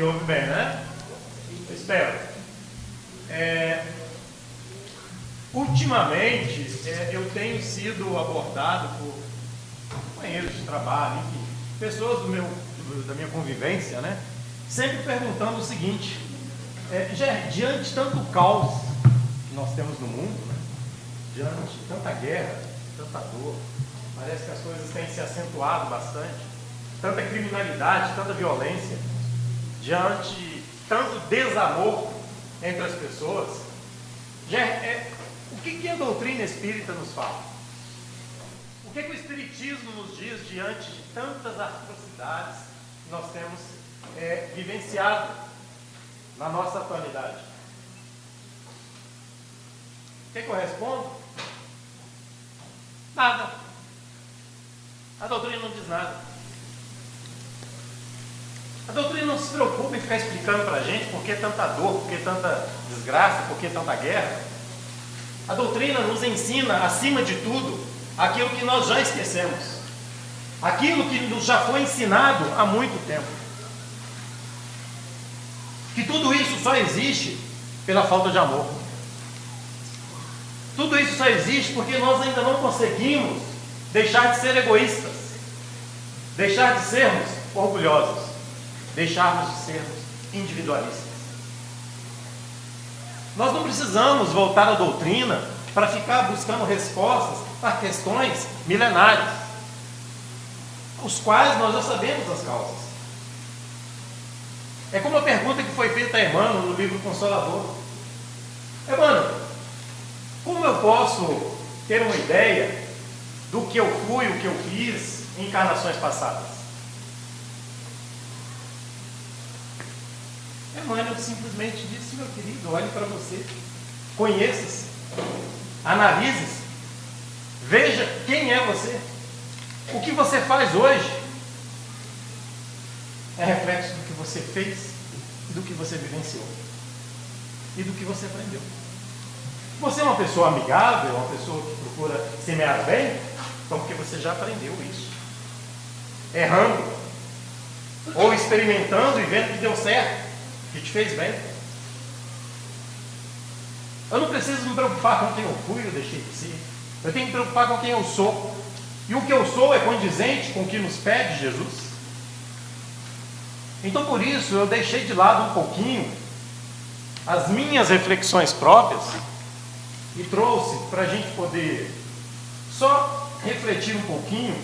ouve bem, né? Eu espero. Ultimamente, eu tenho sido abordado por companheiros de trabalho, enfim, pessoas da minha convivência, né? Sempre perguntando o seguinte: diante de tanto caos que nós temos no mundo, né? Diante de tanta guerra, tanta dor, parece que as coisas têm se acentuado bastante, tanta criminalidade, tanta violência, diante de tanto desamor entre as pessoas, o que a doutrina espírita nos fala? O que o Espiritismo nos diz diante de tantas atrocidades que nós temos vivenciado na nossa atualidade? O que eu respondo? Nada. A doutrina não diz nada. A doutrina não se preocupa em ficar explicando para a gente por que tanta dor, por que tanta desgraça, por que tanta guerra. A doutrina nos ensina, acima de tudo, aquilo que nós já esquecemos, aquilo que nos já foi ensinado há muito tempo. Que tudo isso só existe pela falta de amor. Tudo isso só existe porque nós ainda não conseguimos deixar de ser egoístas, deixar de sermos orgulhosos, deixarmos de sermos individualistas. Nós não precisamos voltar à doutrina para ficar buscando respostas para questões milenares, os quais nós já sabemos as causas. É como a pergunta que foi feita a Emmanuel no livro Consolador. Emmanuel, como eu posso ter uma ideia do que eu fui, o que eu fiz em encarnações passadas? Emmanuel simplesmente disse: meu querido, olhe para você, conheça-se, analise-se, veja quem é você. O que você faz hoje é reflexo do que você fez, do que você vivenciou e do que você aprendeu. Você é uma pessoa amigável, uma pessoa que procura semear bem, então porque você já aprendeu isso, errando ou experimentando e vendo que deu certo, que te fez bem. Eu não preciso me preocupar com quem eu fui ou deixei de ser. Eu tenho que me preocupar com quem eu sou. E o que eu sou é condizente com o que nos pede Jesus. Então, por isso, eu deixei de lado um pouquinho as minhas reflexões próprias e trouxe para a gente poder só refletir um pouquinho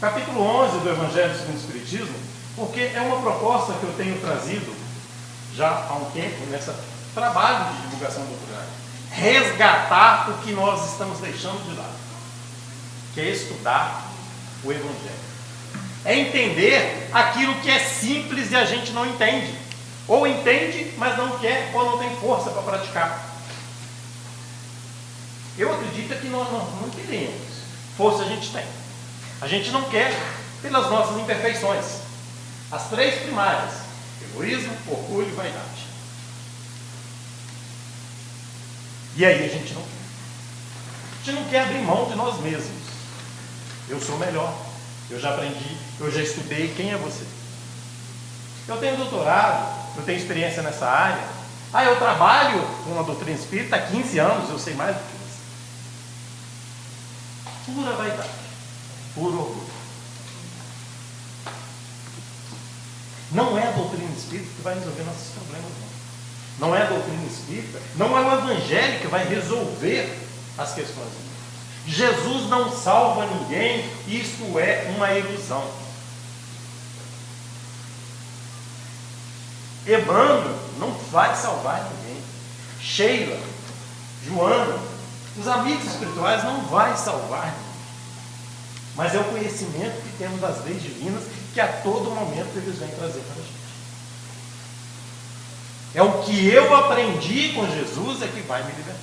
capítulo 11 do Evangelho segundo o Espiritismo, porque é uma proposta que eu tenho trazido já há um tempo nesse trabalho de divulgação doutrinária. Resgatar o que nós estamos deixando de lado, que é estudar o Evangelho. É entender aquilo que é simples e a gente não entende. Ou entende, mas não quer, ou não tem força para praticar. Eu acredito que nós não queremos. Força a gente tem. A gente não quer pelas nossas imperfeições. As três primárias: egoísmo, orgulho e vaidade. E aí a gente não quer. A gente não quer abrir mão de nós mesmos. Eu sou melhor. Eu já aprendi, eu já estudei. Quem é você? Eu tenho doutorado, eu tenho experiência nessa área. Eu trabalho com a doutrina espírita há 15 anos, eu sei mais do que você. Pura vaidade, puro orgulho. Não é a doutrina espírita que vai resolver nossos problemas, não. Não é a doutrina espírita, não é o Evangelho que vai resolver as questões. Jesus não salva ninguém, isso é uma ilusão. Emmanuel não vai salvar ninguém. Sheila, Joana, os amigos espirituais não vai salvar ninguém. Mas é o conhecimento que temos das leis divinas que a todo momento eles vêm trazer para a gente. É o que eu aprendi com Jesus é que vai me libertar.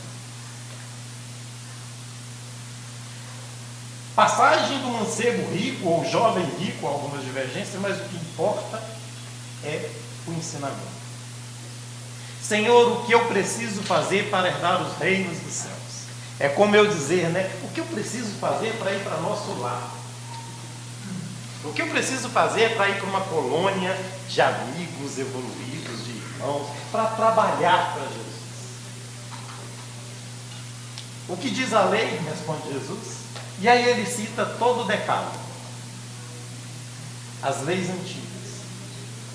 Passagem do mancebo rico ou jovem rico, algumas divergências, mas o que importa é o ensinamento. Senhor, o que eu preciso fazer para herdar os reinos dos céus? É como eu dizer, né? O que eu preciso fazer para ir para nosso lar? O que eu preciso fazer é para ir para uma colônia de amigos evoluídos, de irmãos, para trabalhar para Jesus. O que diz a lei? Responde Jesus. E aí ele cita todo o decálogo. As leis antigas.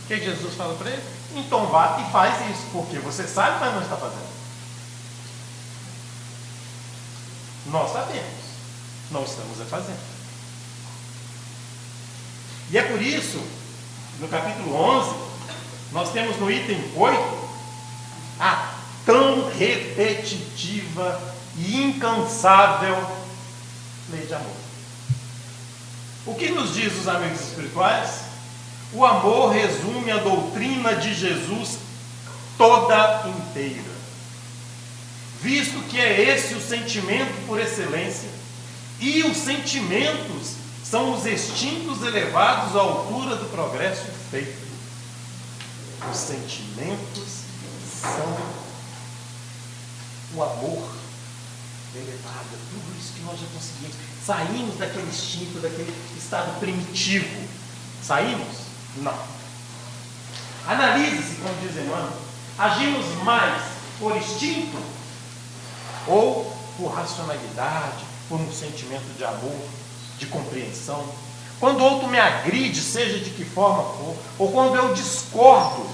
O que Jesus fala para ele? Então vá e faz isso, porque você sabe, mas não está fazendo. Nós sabemos, não estamos a fazendo. E é por isso, no capítulo 11, nós temos no item 8, a tão repetitiva e incansável lei de amor. O que nos diz os amigos espirituais? O amor resume a doutrina de Jesus toda inteira, visto que é esse o sentimento por excelência, e os sentimentos são os instintos elevados à altura do progresso feito. Os sentimentos são o amor elevado, tudo isso que nós já conseguimos. Saímos daquele instinto, daquele estado primitivo. Saímos? Não. Analise-se, como diz Emmanuel. Agimos mais por instinto ou por racionalidade, por um sentimento de amor, de compreensão? Quando outro me agride, seja de que forma for, ou quando eu discordo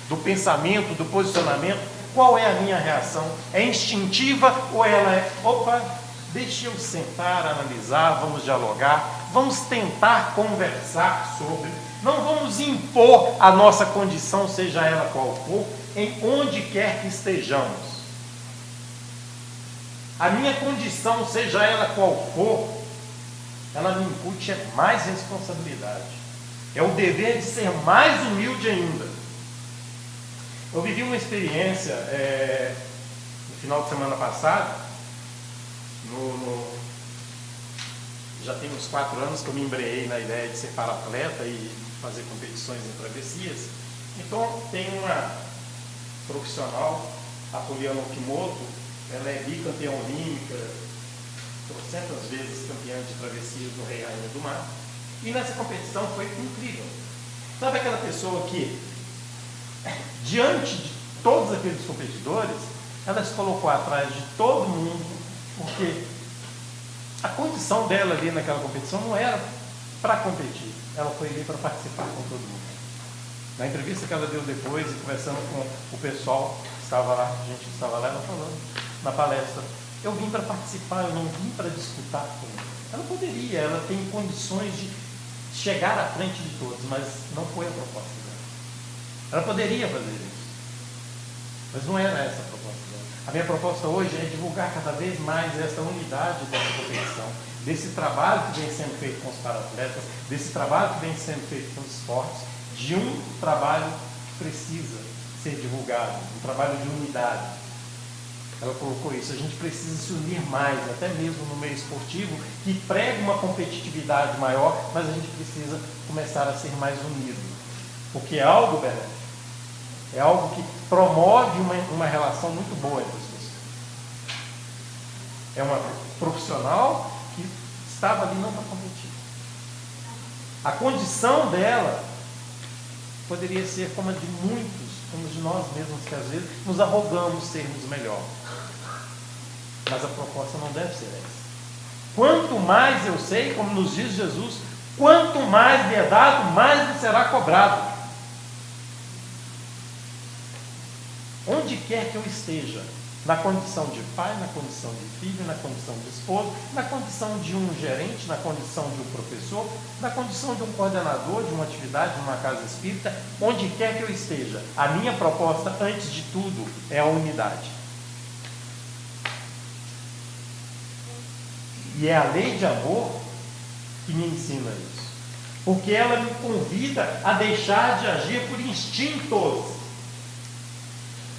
do pensamento, do posicionamento, qual é a minha reação? É instintiva ou ela é, opa, deixa eu sentar, analisar, vamos dialogar, vamos tentar conversar sobre, não vamos impor a nossa condição, seja ela qual for, em onde quer que estejamos. A minha condição, seja ela qual for, ela me incute mais responsabilidade. É o dever de ser mais humilde ainda. Eu vivi uma experiência no final de semana passado, já tem uns 4 anos que eu me embreei na ideia de ser para-atleta e fazer competições em travessias. Então tem uma profissional, a Poliana Okimoto, ela é bicampeã olímpica, 300 vezes campeã de travessias no Rei Rainha do Mar. E nessa competição foi incrível. Sabe aquela pessoa que, diante de todos aqueles competidores, ela se colocou atrás de todo mundo, porque a condição dela ali naquela competição não era para competir, ela foi ali para participar com todo mundo. Na entrevista que ela deu depois, e conversando com o pessoal que estava lá, a gente que estava lá, ela falando na palestra, eu vim para participar, eu não vim para disputar com ela. Ela poderia, ela tem condições de chegar à frente de todos, mas não foi a proposta dela. Ela poderia fazer isso, mas não era essa a proposta dela. A minha proposta hoje é divulgar cada vez mais essa unidade dessa competição, desse trabalho que vem sendo feito com os para-atletas, desse trabalho que vem sendo feito com os esportes, de um trabalho que precisa ser divulgado, um trabalho de unidade. Ela colocou isso, a gente precisa se unir mais, até mesmo no meio esportivo, que prega uma competitividade maior, mas a gente precisa começar a ser mais unido, porque é algo benéfico, é algo que promove uma relação muito boa entre as pessoas. É uma profissional que estava ali não para competir. A condição dela poderia ser como a de muitos, como de nós mesmos, que às vezes nos arrogamos sermos melhor. Mas a proposta não deve ser essa. Quanto mais eu sei, como nos diz Jesus, quanto mais lhe é dado, mais lhe será cobrado. Onde quer que eu esteja, na condição de pai, na condição de filho, na condição de esposo, na condição de um gerente, na condição de um professor, na condição de um coordenador de uma atividade, de uma casa espírita, onde quer que eu esteja, a minha proposta, antes de tudo, é a unidade. E é a lei de amor que me ensina isso. Porque ela me convida a deixar de agir por instintos.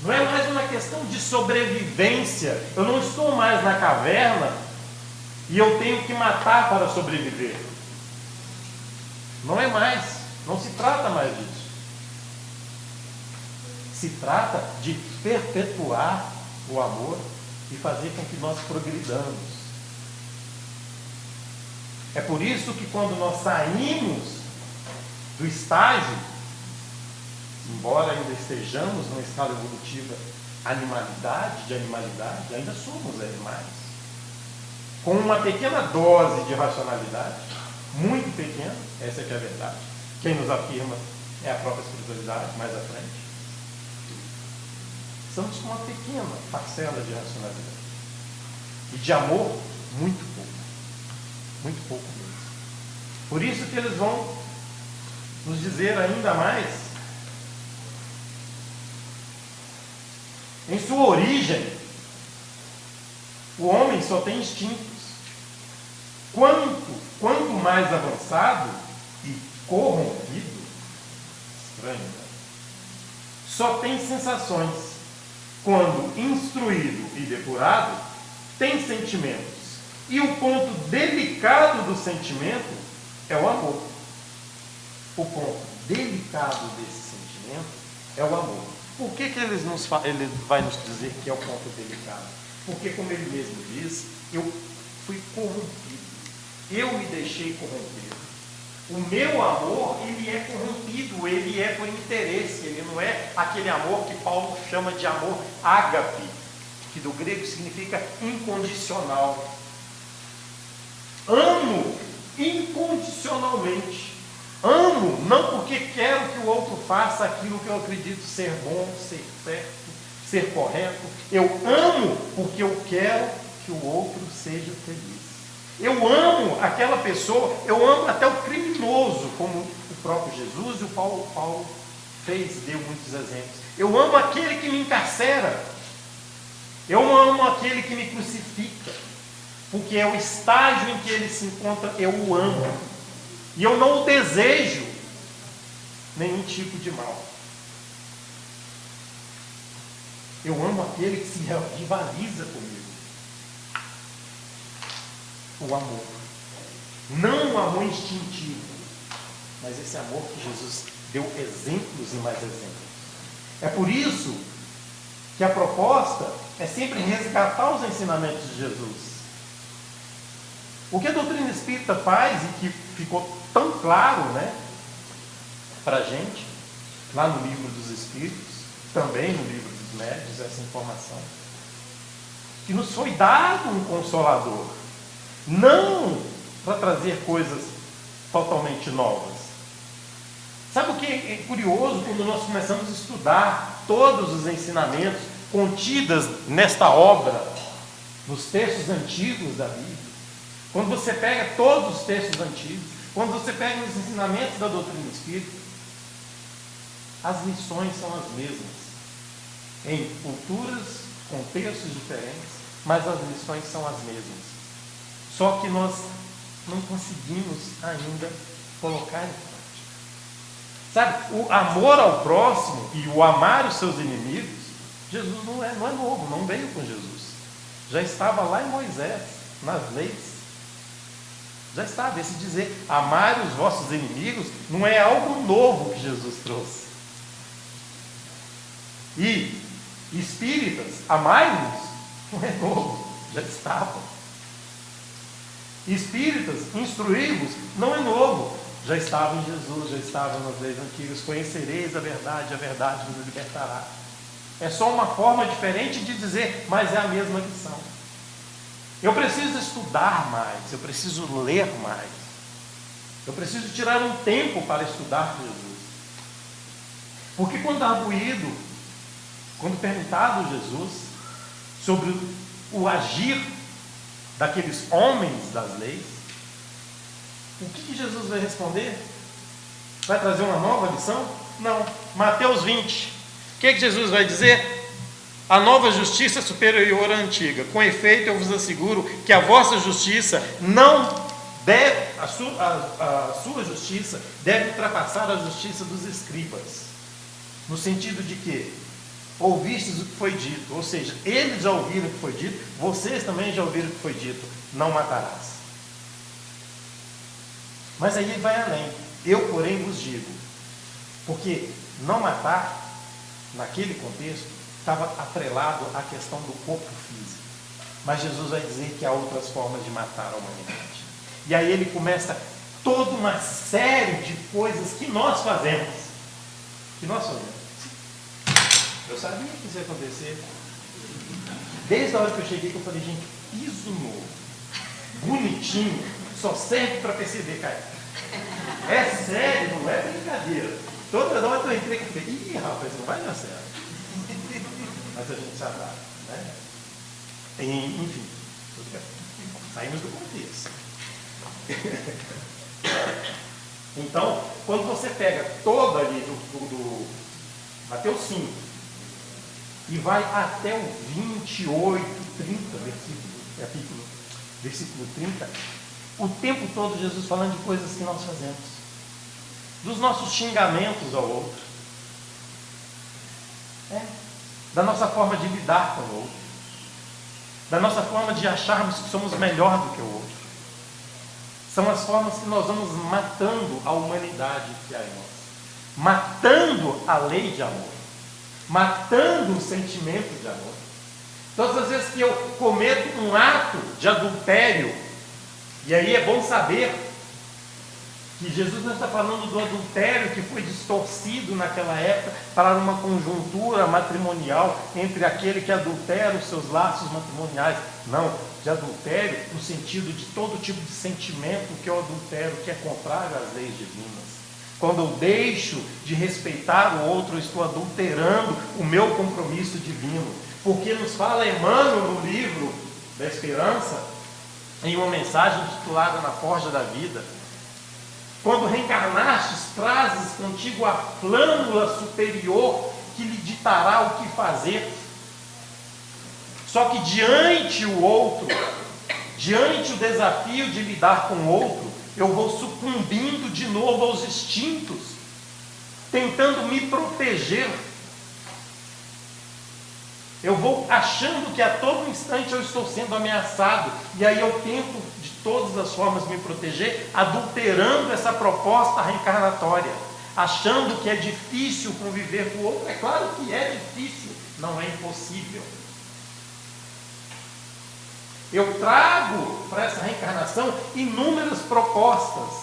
Não é mais uma questão de sobrevivência. Eu não estou mais na caverna e eu tenho que matar para sobreviver. Não é mais. Não se trata mais disso. Se trata de perpetuar o amor e fazer com que nós progridamos. É por isso que quando nós saímos do estágio, embora ainda estejamos numa escala evolutiva de animalidade, ainda somos animais. Com uma pequena dose de racionalidade, muito pequena, essa é que é a verdade. Quem nos afirma é a própria espiritualidade, mais à frente. Estamos com uma pequena parcela de racionalidade. E de amor, muito pouco. Muito pouco mesmo. Por isso que eles vão nos dizer ainda mais, em sua origem, o homem só tem instintos. Quanto mais avançado e corrompido, estranho, né? Só tem sensações. Quando instruído e depurado, tem sentimentos. E o ponto delicado do sentimento é o amor. O ponto delicado desse sentimento é o amor. Por que ele vai nos dizer que é o ponto delicado? Porque, como ele mesmo diz, eu fui corrompido. Eu me deixei corromper. O meu amor, ele é corrompido, ele é por interesse, ele não é aquele amor que Paulo chama de amor ágape, que do grego significa incondicional. Amo incondicionalmente. Amo não porque quero que o outro faça aquilo que eu acredito ser bom, ser certo, ser correto. Eu amo porque eu quero que o outro seja feliz. Eu amo aquela pessoa, eu amo até o criminoso, como o próprio Jesus e o Paulo deu muitos exemplos. Eu amo aquele que me encarcera. Eu amo aquele que me crucifica. Porque é o estágio em que ele se encontra, eu o amo. E eu não o desejo nenhum tipo de mal. Eu amo aquele que se rivaliza comigo. O amor. Não o amor instintivo, mas esse amor que Jesus deu exemplos e mais exemplos. É por isso que a proposta é sempre resgatar os ensinamentos de Jesus. O que a doutrina espírita faz, e que ficou tão claro, né, para a gente, lá no livro dos Espíritos, também no livro dos Médiuns, essa informação, que nos foi dado um consolador, não para trazer coisas totalmente novas. Sabe o que é curioso quando nós começamos a estudar todos os ensinamentos contidos nesta obra, nos textos antigos da Bíblia? Quando você pega todos os textos antigos, quando você pega os ensinamentos da doutrina espírita, as lições são as mesmas, em culturas, contextos diferentes, mas as lições são as mesmas. Só que nós não conseguimos ainda colocar em prática. Sabe, o amor ao próximo e o amar os seus inimigos, Jesus não é novo, não veio com Jesus. Já estava lá em Moisés, nas leis. Já estava, esse dizer, amar os vossos inimigos, não é algo novo que Jesus trouxe. E espíritas, amai-nos, não é novo, já estava. Espíritas, instruí-vos, não é novo, já estava em Jesus, já estava nas leis antigas. Conhecereis a verdade vos libertará. É só uma forma diferente de dizer, mas é a mesma lição. Eu preciso estudar mais, eu preciso ler mais, eu preciso tirar um tempo para estudar Jesus. Porque quando arguído, quando perguntado Jesus sobre o agir daqueles homens das leis, o que Jesus vai responder? Vai trazer uma nova lição? Não. Mateus 20. O que Jesus vai dizer? A nova justiça é superior à antiga. Com efeito, eu vos asseguro que a vossa justiça não deve, a sua justiça deve ultrapassar a justiça dos escribas. No sentido de que ouvistes o que foi dito, ou seja, eles já ouviram o que foi dito, vocês também já ouviram o que foi dito, não matarás. Mas aí ele vai além. Eu, porém, vos digo, porque não matar, naquele contexto, estava atrelado à questão do corpo físico. Mas Jesus vai dizer que há outras formas de matar a humanidade. E aí ele começa toda uma série de coisas que nós fazemos. Que nós fazemos. Eu sabia que isso ia acontecer. Desde a hora que eu cheguei, que eu falei, gente, piso novo, bonitinho, só serve para PCB cair. É sério, não é brincadeira. Toda hora que eu entrei, eu falei, ih, rapaz, não vai dar certo. Mas a gente se adapta, né? Enfim, tudo bem. Saímos do contexto. Então, quando você pega toda ali do Mateus 5 e vai até o 28, 30, versículo 30, o tempo todo Jesus falando de coisas que nós fazemos, dos nossos xingamentos ao outro, da nossa forma de lidar com o outro, da nossa forma de acharmos que somos melhor do que o outro. São as formas que nós vamos matando a humanidade que há em nós, matando a lei de amor, matando o sentimento de amor. Todas as vezes que eu cometo um ato de adultério, e aí é bom saber que Jesus não está falando do adultério que foi distorcido naquela época para uma conjuntura matrimonial entre aquele que adultera os seus laços matrimoniais. Não, de adultério no sentido de todo tipo de sentimento que é o adultério, que é contrário às leis divinas. Quando eu deixo de respeitar o outro, eu estou adulterando o meu compromisso divino. Porque nos fala Emmanuel no livro da Esperança, em uma mensagem titulada Na Forja da Vida: quando reencarnastes, trazes contigo a flâmula superior que lhe ditará o que fazer. Só que diante o outro, diante o desafio de lidar com o outro, eu vou sucumbindo de novo aos instintos, tentando me proteger. Eu vou achando que a todo instante eu estou sendo ameaçado, e aí eu tento de todas as formas me proteger, adulterando essa proposta reencarnatória, achando que é difícil conviver com o outro. É claro que é difícil, não é impossível. Eu trago para essa reencarnação inúmeras propostas,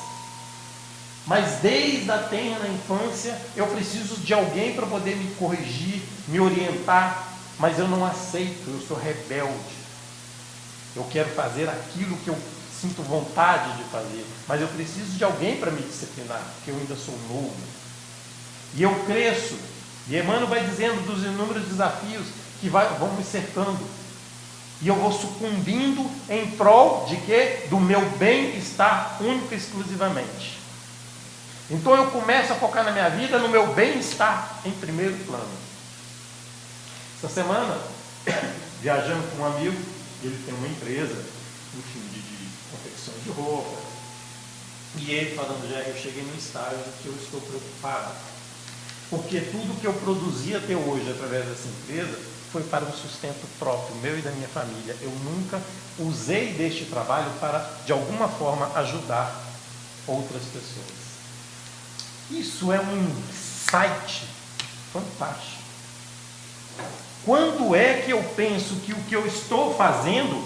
mas desde a tenra infância eu preciso de alguém para poder me corrigir, me orientar, mas eu não aceito, eu sou rebelde. Eu quero fazer aquilo que eu sinto vontade de fazer, mas eu preciso de alguém para me disciplinar, porque eu ainda sou novo. E eu cresço, e Emmanuel vai dizendo dos inúmeros desafios que vão me cercando. E eu vou sucumbindo em prol de quê? Do meu bem-estar único e exclusivamente. Então eu começo a focar na minha vida, no meu bem-estar em primeiro plano. Essa semana, viajando com um amigo, ele tem uma empresa, enfim, de confecções de roupa. E ele falando, já eu cheguei num estágio que eu estou preocupado. Porque tudo que eu produzi até hoje através dessa empresa foi para um sustento próprio, meu e da minha família. Eu nunca usei deste trabalho para, de alguma forma, ajudar outras pessoas. Isso é um insight fantástico. Quando é que eu penso que o que eu estou fazendo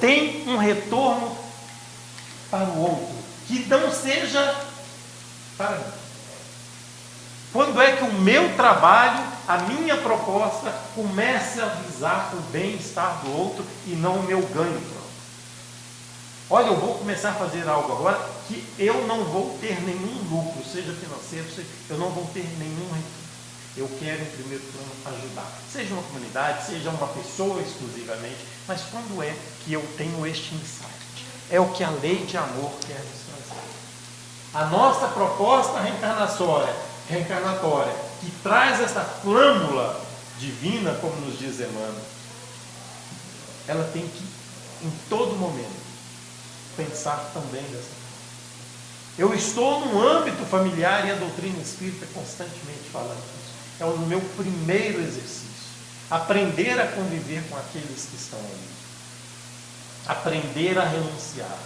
tem um retorno para o outro, que não seja para mim? Quando é que o meu trabalho, a minha proposta, começa a visar o bem-estar do outro e não o meu ganho próprio? Olha, eu vou começar a fazer algo agora que eu não vou ter nenhum lucro, seja financeiro, eu não vou ter nenhum retorno. Eu quero, em primeiro plano, ajudar. Seja uma comunidade, seja uma pessoa exclusivamente, mas quando é que eu tenho este insight? É o que a lei de amor quer nos trazer. A nossa proposta reencarnatória, que traz essa flâmula divina, como nos diz Emmanuel, ela tem que, em todo momento, pensar também dessa forma. Eu estou no âmbito familiar e a doutrina espírita constantemente falando isso. É o meu primeiro exercício. Aprender a conviver com aqueles que estão ali. Aprender a renunciar.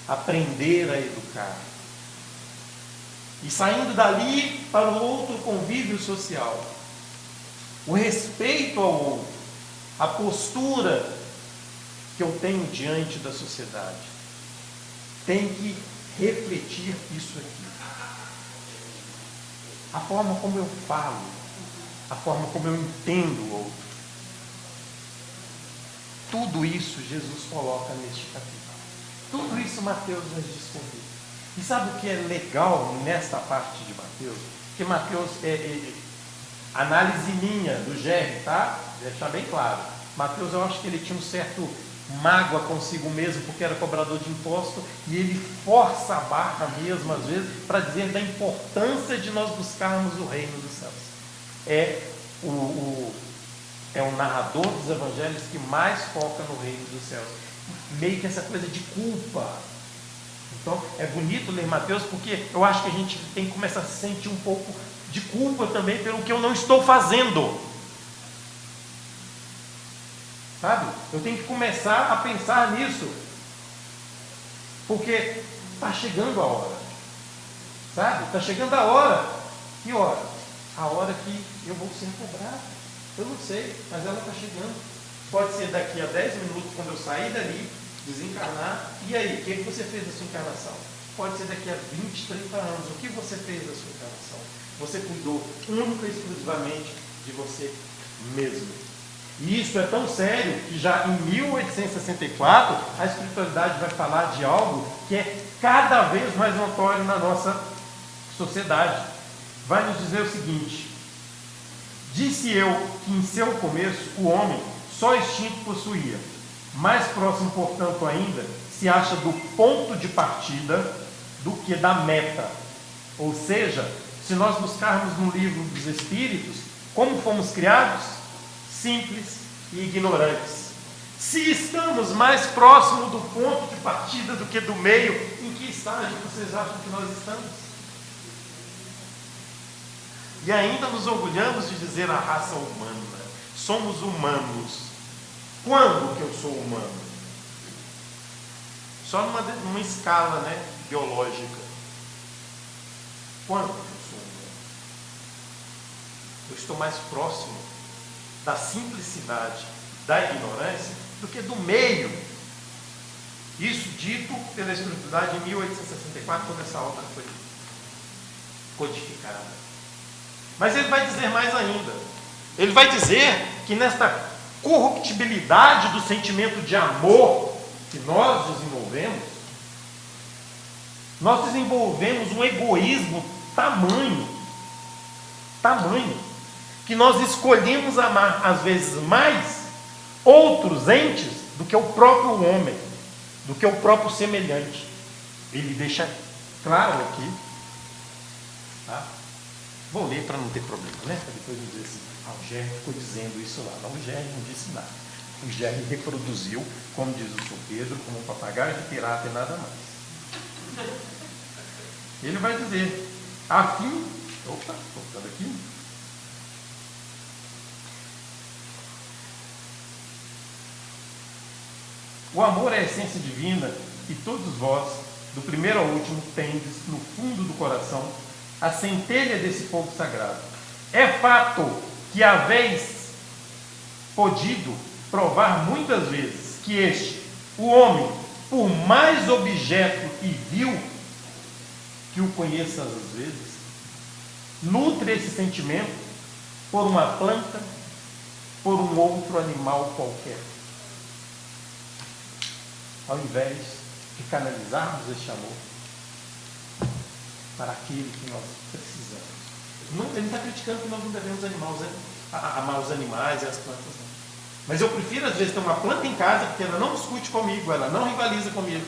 Aprender a educar. E saindo dali para o outro convívio social. O respeito ao outro. A postura que eu tenho diante da sociedade. tem que refletir isso aqui. A forma como eu falo, a forma como eu entendo o outro. Tudo isso Jesus coloca neste capítulo. Tudo isso Mateus vai discorrer. E sabe o que é legal nesta parte de Mateus? Que Mateus análise minha, do Gerry, tá? Deixar bem claro. Mateus, eu acho que ele tinha um certo mágoa consigo mesmo, porque era cobrador de imposto, e ele força a barra mesmo, às vezes, para dizer da importância de nós buscarmos o reino dos céus. É o narrador dos evangelhos que mais foca no reino dos céus. Meio que essa coisa de culpa. Então, é bonito ler Mateus, porque eu acho que a gente tem que começar a se sentir um pouco de culpa também pelo que eu não estou fazendo. Sabe? Eu tenho que começar a pensar nisso. Porque está chegando a hora. Sabe? Está chegando a hora. Que hora? A hora que eu vou ser cobrado. Eu não sei, mas ela está chegando. Pode ser daqui a 10 minutos, quando eu sair dali, desencarnar. E aí, o que você fez da sua encarnação? Pode ser daqui a 20, 30 anos. O que você fez da sua encarnação? Você cuidou única e exclusivamente de você mesmo. E isso é tão sério que já em 1864 a espiritualidade vai falar de algo que é cada vez mais notório na nossa sociedade. Vai nos dizer o seguinte: disse eu que em seu começo o homem só instinto possuía. Mais próximo, portanto, ainda, se acha do ponto de partida do que da meta. Ou seja, se nós buscarmos no livro dos Espíritos, como fomos criados? Simples e ignorantes. Se estamos mais próximo do ponto de partida do que do meio, em que estágio vocês acham que nós estamos? E ainda nos orgulhamos de dizer a raça humana. Somos humanos. Quando que eu sou humano? Só numa escala, né, biológica. Quando que eu sou humano? Eu estou mais próximo da simplicidade, da ignorância, do que do meio. Isso dito pela espiritualidade em 1864, quando essa obra foi codificada. Mas ele vai dizer mais ainda. Ele vai dizer que nesta corruptibilidade do sentimento de amor que nós desenvolvemos um egoísmo tamanho, que nós escolhemos amar, às vezes, mais outros entes do que o próprio homem, do que o próprio semelhante. Ele deixa claro aqui, tá? Vou ler para não ter problema, né? Para depois não dizer assim, o Gerry ficou dizendo isso lá. Não, o Gerry não disse nada. O Gerry reproduziu, como diz o São Pedro, como um papagaio de pirata e nada mais. Ele vai dizer, a fim... Opa, voltando aqui. O amor é a essência divina e todos vós, do primeiro ao último, tendes no fundo do coração a centelha desse fogo sagrado. É fato que haveis podido provar muitas vezes que este, o homem, por mais objeto e vil que o conheça às vezes, nutre esse sentimento por uma planta, por um outro animal qualquer. Ao invés de canalizarmos este amor para aquele que nós precisamos. Ele não está criticando que nós não devemos amar os animais e as plantas, não. Mas eu prefiro, às vezes, ter uma planta em casa porque ela não discute comigo, ela não rivaliza comigo.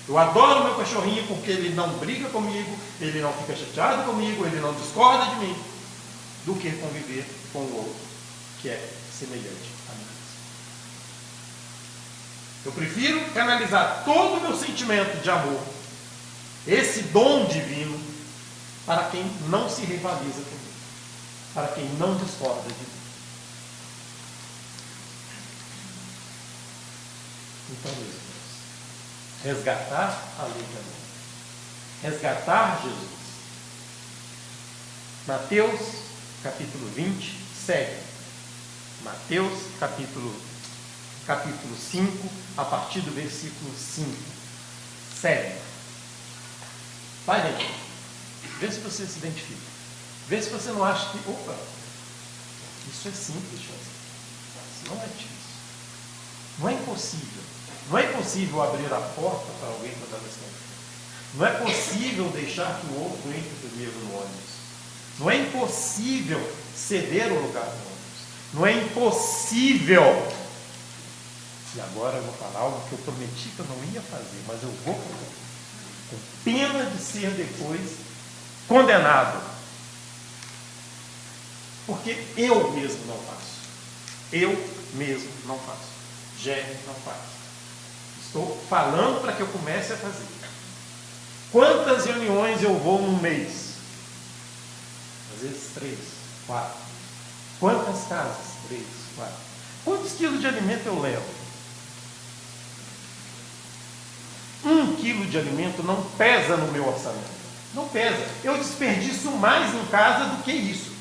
Eu adoro o meu cachorrinho porque ele não briga comigo, ele não fica chateado comigo, ele não discorda de mim, do que conviver com o outro, que é semelhante a mim. Eu prefiro canalizar todo o meu sentimento de amor, esse dom divino, para quem não se rivaliza comigo, para quem não discorda de mim. Então, meus irmãos, resgatar a lei de amor, resgatar Jesus. Mateus, capítulo 20, segue. Mateus, capítulo 5, a partir do versículo 5. Segue. Vai dentro. Vê se você se identifica. Vê se você não acha que, opa, isso é simples, isso não é difícil. Não é impossível. Não é impossível abrir a porta para alguém que está na frente. Não é possível deixar que o outro entre primeiro no ônibus. Não é impossível ceder o lugar no ônibus. Não é impossível. E agora eu vou falar algo que eu prometi que eu não ia fazer, mas eu vou fazer. Com pena de ser depois condenado. Porque eu mesmo não faço. Eu mesmo não faço. Jerry não faz. Estou falando para que eu comece a fazer. Quantas reuniões eu vou num mês? Às vezes 3, 4. Quantas casas? 3, 4. Quantos quilos de alimento eu levo? 1 quilo de alimento não pesa no meu orçamento. Não pesa. Eu desperdiço mais em casa do que isso.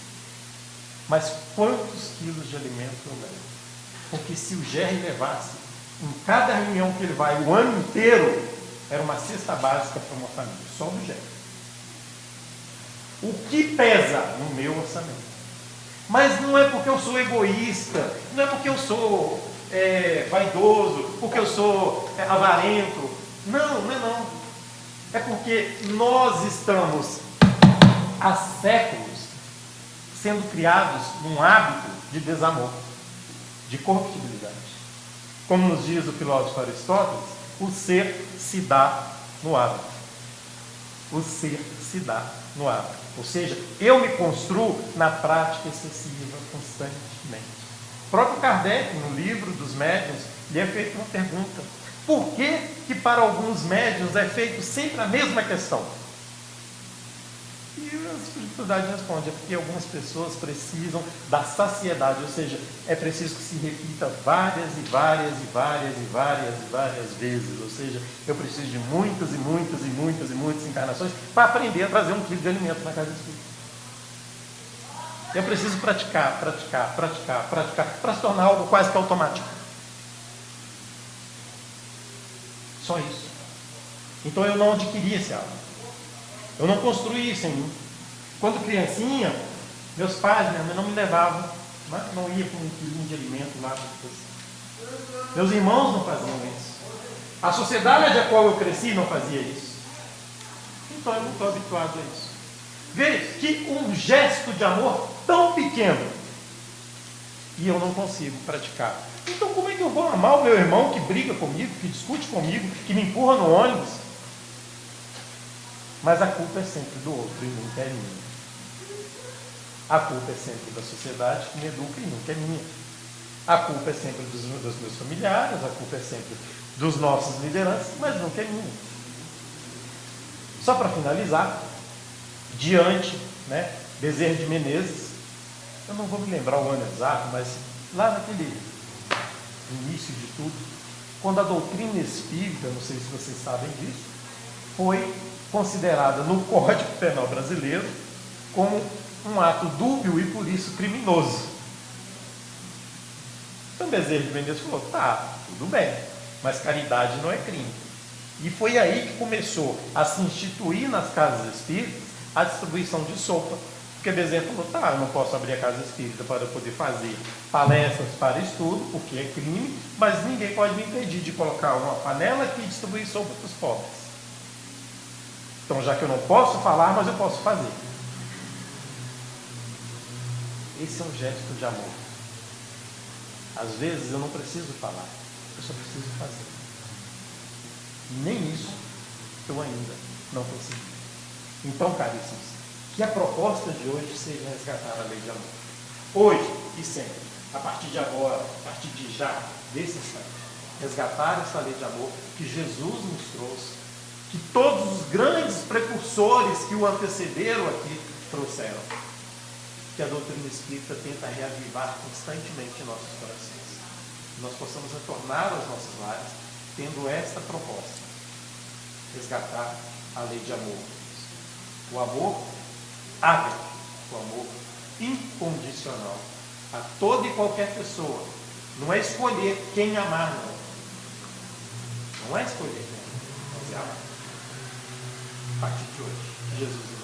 Mas quantos quilos de alimento eu levo? Porque se o Jerry levasse, em cada reunião que ele vai, o ano inteiro, era uma cesta básica para uma família, só do Jerry. O que pesa no meu orçamento? Mas não é porque eu sou egoísta, não é porque eu sou vaidoso, porque eu sou avarento. Não, não é não. É porque nós estamos há séculos sendo criados num hábito de desamor, de corruptibilidade. Como nos diz o filósofo Aristóteles, o ser se dá no hábito. O ser se dá no hábito. Ou seja, eu me construo na prática excessiva constantemente. O próprio Kardec, no livro dos médiuns, lhe é feita uma pergunta. Por que para alguns médiuns é feito sempre a mesma questão? E a espiritualidade responde, é porque algumas pessoas precisam da saciedade, ou seja, é preciso que se repita várias e várias e várias e várias e várias vezes, ou seja, eu preciso de muitas e muitas e muitas e muitas encarnações para aprender a trazer 1 quilo de alimento na casa espírita. Eu preciso praticar, para se tornar algo quase que automático. Só isso. Então eu não adquiri esse hábito. Eu não construí isso em mim. Quando criancinha, meus pais, minha mãe não me levavam, não ia com 1 quilinho de alimento lá. Meus irmãos não faziam isso. A sociedade a qual eu cresci não fazia isso. Então eu não estou habituado a isso. Veja que um gesto de amor tão pequeno e eu não consigo praticar. Então como é que eu vou amar o meu irmão que briga comigo, que discute comigo, que me empurra no ônibus? Mas a culpa é sempre do outro e nunca é minha. A culpa é sempre da sociedade que me educa e nunca é minha. A culpa é sempre dos meus familiares, a culpa é sempre dos nossos lideranças, mas nunca é minha. Só para finalizar, diante, Bezerra de Menezes, eu não vou me lembrar o ano exato, mas lá naquele início de tudo, quando a doutrina espírita, não sei se vocês sabem disso, foi considerada no Código Penal brasileiro como um ato dúbio e por isso criminoso. Então Bezerra de Menezes falou, tá, tudo bem, mas caridade não é crime. E foi aí que começou a se instituir nas casas espíritas a distribuição de sopa, porque Bezerra falou, tá, eu não posso abrir a casa espírita para poder fazer palestras para estudo, porque é crime, mas ninguém pode me impedir de colocar uma panela aqui e distribuir sopa para os pobres. Então, já que eu não posso falar, mas eu posso fazer. Esse é um gesto de amor. Às vezes eu não preciso falar, eu só preciso fazer. E nem isso eu ainda não consegui. Então, caríssimos, que a proposta de hoje seja resgatar a lei de amor. Hoje e sempre, a partir de agora, a partir de já, desse instante, resgatar essa lei de amor que Jesus nos trouxe, que todos os grandes precursores que o antecederam aqui trouxeram, que a doutrina espírita tenta reavivar constantemente em nossos corações. Que nós possamos retornar aos nossos lares tendo esta proposta: resgatar a lei de amor. O amor ágape, o amor incondicional a toda e qualquer pessoa. Não é escolher quem amar, não. Não é escolher quem amar. a partir de hoje. Jesus